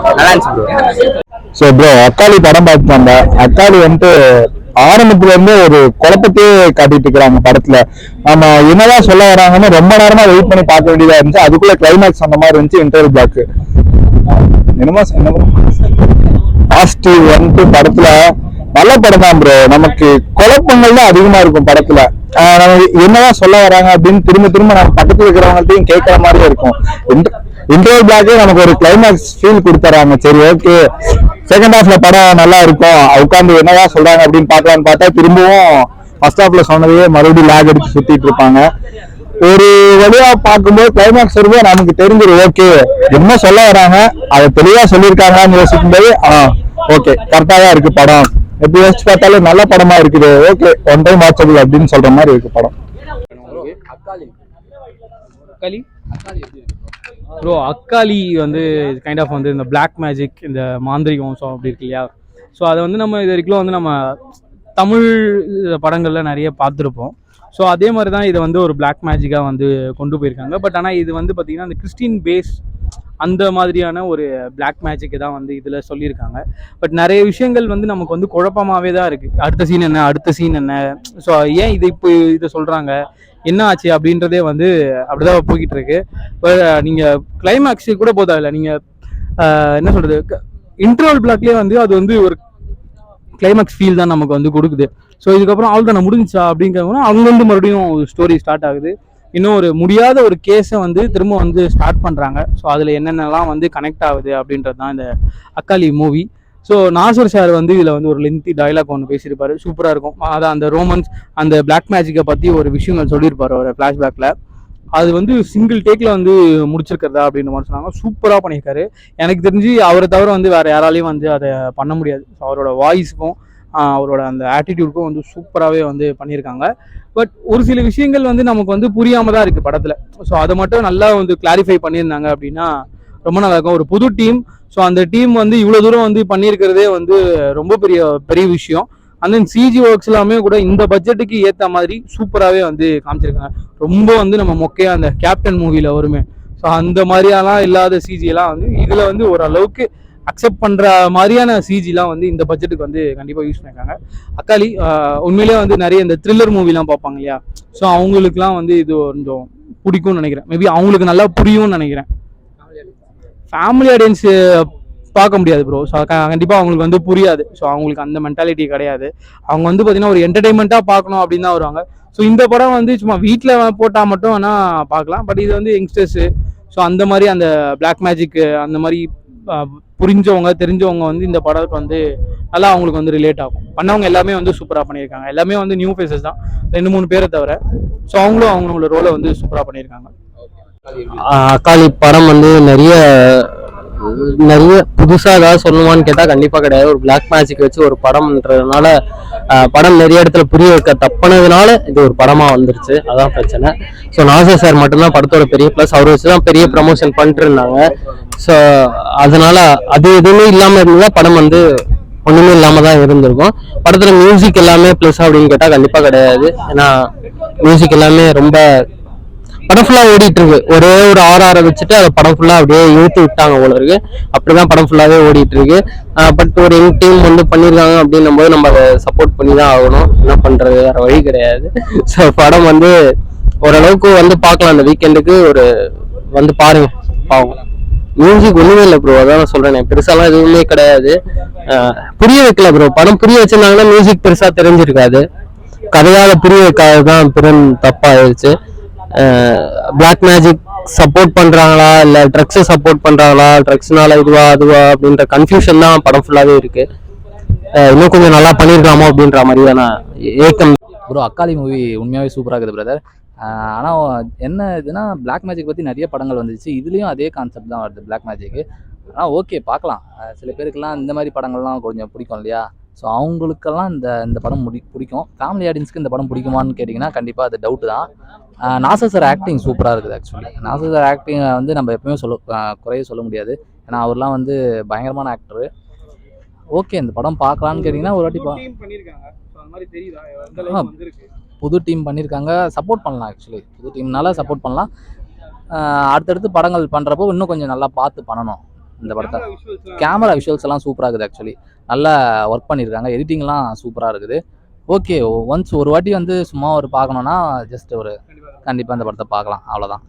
நல்லா இருந்துச்சு. So bro அக்காளி படம் பார்த்துட்டாங்க. அக்காளி வந்துட்டு ஆரம்பத்துல இருந்து ஒரு குழப்பத்தையே காட்டிட்டு இருக்கிறாங்க படத்துல. நம்ம என்னதான் சொல்ல வராங்கன்னு ரொம்ப நேரமா வெயிட் பண்ணி பார்க்க வேண்டியதா இருந்துச்சு. அதுக்குள்ள கிளைமேக்ஸ் அந்த மாதிரி இருந்துச்சு. இன்டர்வல் பிளாக் என்னமோ பாசிட்டிவ் வந்துட்டு படத்துல நல்ல படம் தான் ப்ரோ. நமக்கு குழப்பங்கள் தான் அதிகமா இருக்கும் படத்துல. நம்ம என்னதான் சொல்ல வராங்க அப்படின்னு திரும்ப திரும்ப நம்ம பக்கத்துல இருக்கிறவங்கள்ட்டையும் கேட்கற மாதிரியே இருக்கும். இன்டர்வல் பிளாக்கே நமக்கு ஒரு கிளைமேக்ஸ் ஃபீல் கொடுத்துறாங்க. சரி ஓகே செகண்ட் ஹாஃப்ல படம் நல்லா இருக்கும், உட்காந்து என்னதான் சொல்றாங்க அப்படின்னு பார்க்கலான்னு பார்த்தா திரும்பவும் ஃபர்ஸ்ட் ஹாஃப்ல சொன்னதையே மறுபடியும் லேக் அடிச்சு சுத்திட்டு இருப்பாங்க. ஒரு வழியா பார்க்கும்போது கிளைமேக்ஸ் வரும்போது நமக்கு தெரிஞ்சிடும் ஓகே என்ன சொல்ல வராங்க, அதை தெளிவா சொல்லியிருக்காங்கன்னு யோசிக்கும் போது ஓகே கரெக்டா தான் இருக்கு படம். எப்படி யோசிச்சு பார்த்தாலும் நல்ல படமா இருக்குது. ஓகே ஒன் டைம் வாட்சபிள் அப்படின்னு சொல்ற மாதிரி இருக்கு படம். ப்ரோ அக்காளி வந்து கைண்ட் ஆஃப் வந்து இந்த பிளாக் மேஜிக், இந்த மாந்திரிகம் ஸோ அப்படி இருக்கு இல்லையா. ஸோ அதை வந்து நம்ம இது வரைக்கும் வந்து நம்ம தமிழ் படங்களில் நிறைய பார்த்துருப்போம். ஸோ அதே மாதிரி தான் இதை வந்து ஒரு பிளாக் மேஜிக்காக வந்து கொண்டு போயிருக்காங்க. பட் ஆனால் இது வந்து பார்த்திங்கன்னா அந்த கிறிஸ்டின் பேஸ் அந்த மாதிரியான ஒரு பிளாக் மேஜிக்கு தான் வந்து இதில் சொல்லியிருக்காங்க. பட் நிறைய விஷயங்கள் வந்து நமக்கு வந்து குழப்பமாகவே தான் இருக்குது. அடுத்த சீன் என்ன, அடுத்த சீன் என்ன, ஸோ ஏன் இதை சொல்கிறாங்க, என்ன ஆச்சு அப்படின்றதே வந்து அப்படிதான் போய்கிட்டு இருக்கு. நீங்கள் கிளைமேக்ஸு கூட போதாதில்ல, நீங்கள் என்ன சொல்கிறது இன்டர்வல் பிளாக்லேயே வந்து அது வந்து ஒரு கிளைமேக்ஸ் ஃபீல் தான் நமக்கு வந்து கொடுக்குது. ஸோ இதுக்கப்புறம் ஆள் தானே முடிஞ்சிச்சா அப்படிங்கிறவங்க அவங்க வந்து மறுபடியும் ஸ்டோரி ஸ்டார்ட் ஆகுது. இன்னும் ஒரு முடியாத ஒரு கேஸை வந்து திரும்ப வந்து ஸ்டார்ட் பண்ணுறாங்க. ஸோ அதில் என்னென்னலாம் வந்து கனெக்ட் ஆகுது அப்படின்றது தான் இந்த அக்காளி மூவி. ஸோ நாசர் சார் வந்து இதில் வந்து ஒரு லென்த்தி டைலாக் ஒன்று பேசியிருப்பாரு, சூப்பராக இருக்கும். அதான் அந்த ரோமன்ஸ் அந்த பிளாக் மேஜிக்கை பற்றி ஒரு விஷயங்கள் சொல்லியிருப்பார் ஒரு ஃப்ளாஷ்பேக்கில். அது வந்து சிங்கிள் டேக்கில் வந்து முடிச்சிருக்கிறதா அப்படின்ற மாதிரி சொன்னாங்க. சூப்பராக பண்ணியிருக்காரு. எனக்கு தெரிஞ்சு அவரை தவிர வந்து வேறு யாராலையும் வந்து அதை பண்ண முடியாது. ஸோ அவரோட வாய்ஸுக்கும் அவரோட அந்த ஆட்டிடியூடுக்கும் வந்து சூப்பராகவே வந்து பண்ணியிருக்காங்க. பட் ஒரு சில விஷயங்கள் வந்து நமக்கு வந்து புரியாமல் தான் இருக்குது படத்தில். ஸோ அதை மட்டும் நல்லா வந்து கிளாரிஃபை பண்ணியிருந்தாங்க அப்படின்னா ரொம்ப நல்லா இருக்கும். ஒரு புது டீம், ஸோ அந்த டீம் வந்து இவ்வளோ தூரம் வந்து பண்ணியிருக்கிறதே வந்து ரொம்ப பெரிய விஷயம். அந்த சிஜி ஒர்க்ஸ் எல்லாமே கூட இந்த பட்ஜெட்டுக்கு ஏற்ற மாதிரி சூப்பராகவே வந்து காமிச்சிருக்காங்க. ரொம்ப வந்து நம்ம மொக்கையாக அந்த கேப்டன் மூவியில் வருமே, ஸோ அந்த மாதிரியெல்லாம் இல்லாத சிஜியெல்லாம் வந்து இதில் வந்து ஓரளவுக்கு அக்செப்ட் பண்ணுற மாதிரியான சிஜிலாம் வந்து இந்த பட்ஜெட்டுக்கு வந்து கண்டிப்பாக யூஸ் பண்ணியிருக்காங்க. அக்காளி உண்மையிலேயே வந்து நிறைய இந்த த்ரில்லர் மூவிலாம் பார்ப்பாங்க இல்லையா, ஸோ அவங்களுக்குலாம் வந்து இது கொஞ்சம் பிடிக்கும்னு நினைக்கிறேன். மேபி அவங்களுக்கு நல்லா புரியும்னு நினைக்கிறேன். ஃபேமிலி ஆடியன்ஸு பார்க்க முடியாது ப்ரோ. ஸோ கண்டிப்பாக அவங்களுக்கு வந்து புரியாது. ஸோ அவங்களுக்கு அந்த மென்டாலிட்டி கிடையாது. அவங்க வந்து பார்த்தீங்கன்னா ஒரு என்டர்டைன்மெண்ட்டாக பார்க்கணும் அப்படின்னு தான் வருவாங்க. ஸோ இந்த படம் வந்து சும்மா வீட்டில் போட்டால் மட்டும் வேணால் பார்க்கலாம். பட் இது வந்து யங்ஸ்டர்ஸு, ஸோ அந்த மாதிரி அந்த பிளாக் மேஜிக்கு அந்த மாதிரி புரிஞ்சவங்க தெரிஞ்சவங்க வந்து இந்த படத்துக்கு வந்து நல்லா அவங்களுக்கு வந்து ரிலேட் ஆகும். பண்ணவங்க எல்லாமே வந்து சூப்பராக பண்ணியிருக்காங்க. எல்லாமே வந்து நியூ ஃபேஸஸ் தான், 2-3 பேரை தவிர. ஸோ அவங்களும் அவங்களோட ரோலை வந்து சூப்பராக பண்ணியிருக்காங்க. அக்காளி படம் வந்து நிறைய புதுசா ஏதாவது சொல்லணுமான்னு கேட்டா கண்டிப்பா கிடையாது. ஒரு பிளாக் மேஜிக் வச்சு ஒரு படம்ன்றதுனால படம் நிறைய இடத்துல புரிய வைக்க தப்புனதுனால இது ஒரு படமா வந்துருச்சு. அதான் பிரச்சனை. ஸோ நாசர் சார் மட்டும்தான் படத்தோட பெரிய பிளஸ். அவர் வச்சுதான் பெரிய ப்ரமோஷன் பண்ணிட்டு இருந்தாங்க. ஸோ அதனால அது எதுவுமே இல்லாம இருந்தா படம் வந்து ஒண்ணுமே இல்லாம தான் இருந்திருக்கும். படத்துல மியூசிக் எல்லாமே பிளஸ் அப்படின்னு கேட்டா கண்டிப்பா கிடையாது. ஏன்னா மியூசிக் எல்லாமே ரொம்ப படம் ஃபுல்லா ஓடிட்டு இருக்கு. ஒரே ஒரு ஆர்ஆரை வச்சுட்டு அதை படம் ஃபுல்லா அப்படியே இழுத்து விட்டாங்க போல இருக்கு. அப்படிதான் படம் ஃபுல்லாவே ஓடிட்டு இருக்கு. பட் ஒரு யங் டீம் வந்து பண்ணிருக்காங்க அப்படின்னும் போது நம்ம அதை சப்போர்ட் பண்ணி தான் ஆகணும். என்ன பண்றது, வேற வழி கிடையாது. ஸோ படம் வந்து ஓரளவுக்கு வந்து பார்க்கலாம். அந்த வீக்கெண்டுக்கு ஒரு வந்து பாருங்க, பாவம். மியூசிக் ஒண்ணுமே இல்லை ப்ரோ, அதான் நான் சொல்றேன். பெருசாலாம் எதுவுமே கிடையாது. புரிய வைக்கல ப்ரோ. படம் புரிய வச்சிருந்தாங்கன்னா மியூசிக் பெருசா தெரிஞ்சிருக்காது. கதையால புரிய வைக்காததான் பெரும் தப்பாயிருச்சு. பிளாக் மேஜிக் சப்போர்ட் பண்றாங்களா இல்ல ட்ரக்ஸை சப்போர்ட் பண்றாங்களா, ட்ரக்ஸ்னால இதுவா அதுவா அப்படின்ற கன்ஃபியூஷன் தான் படம் ஃபுல்லாவே இருக்கு. இன்னும் கொஞ்சம் நல்லா பண்ணிருக்காமோ அப்படின்ற மாதிரியான ஏக்கம். ப்ரோ அக்காளி மூவி உண்மையாவே சூப்பராக இருக்குது பிரதர். ஆனால் என்ன இதுனா பிளாக் மேஜிக் பற்றி நிறைய படங்கள் வந்துச்சு. இதுலேயும் அதே கான்செப்ட் தான் வருது பிளாக் மேஜிக்கு. ஆனால் ஓகே பார்க்கலாம். சில பேருக்குலாம் இந்த மாதிரி படங்கள்லாம் கொஞ்சம் பிடிக்கும் இல்லையா. ஸோ அவங்களுக்கெல்லாம் இந்த படம் பிடிக்கும். ஃபேமிலி ஆடியன்ஸ்க்கு இந்த படம் பிடிக்குமான்னு கேட்டிங்கன்னா கண்டிப்பாக அது டவுட்டு தான். நாசர் சார் ஆக்டிங் சூப்பராக இருக்குது. ஆக்சுவலி நாசர் சார் ஆக்டிங் வந்து நம்ம எப்பவுமே குறைய சொல்ல முடியாது. ஏன்னா அவர்லாம் வந்து பயங்கரமான ஆக்டரு. ஓகே இந்த படம் பார்க்கலான்னு கேட்டிங்கன்னா ஒரு வாட்டி புது டீம் பண்ணியிருக்காங்க, சப்போர்ட் பண்ணலாம். ஆக்சுவலி புது டீம்னால சப்போர்ட் பண்ணலாம். அடுத்தடுத்து படங்கள் பண்ணுறப்போ இன்னும் கொஞ்சம் நல்லா பார்த்து பண்ணணும். இந்த படத்தை. கேமரா விஷுவல்ஸ் எல்லாம் சூப்பராக இருக்குது. ஆக்சுவலி நல்லா ஒர்க் பண்ணியிருக்காங்க. எடிட்டிங்லாம் சூப்பராக இருக்குது. ஓகே, ஒன்ஸ் ஒரு வாட்டி வந்து சும்மா ஒரு பார்க்கணுன்னா ஜஸ்ட் ஒரு கண்டிப்பாக இந்த படத்தை பார்க்கலாம், அவ்வளோதான்.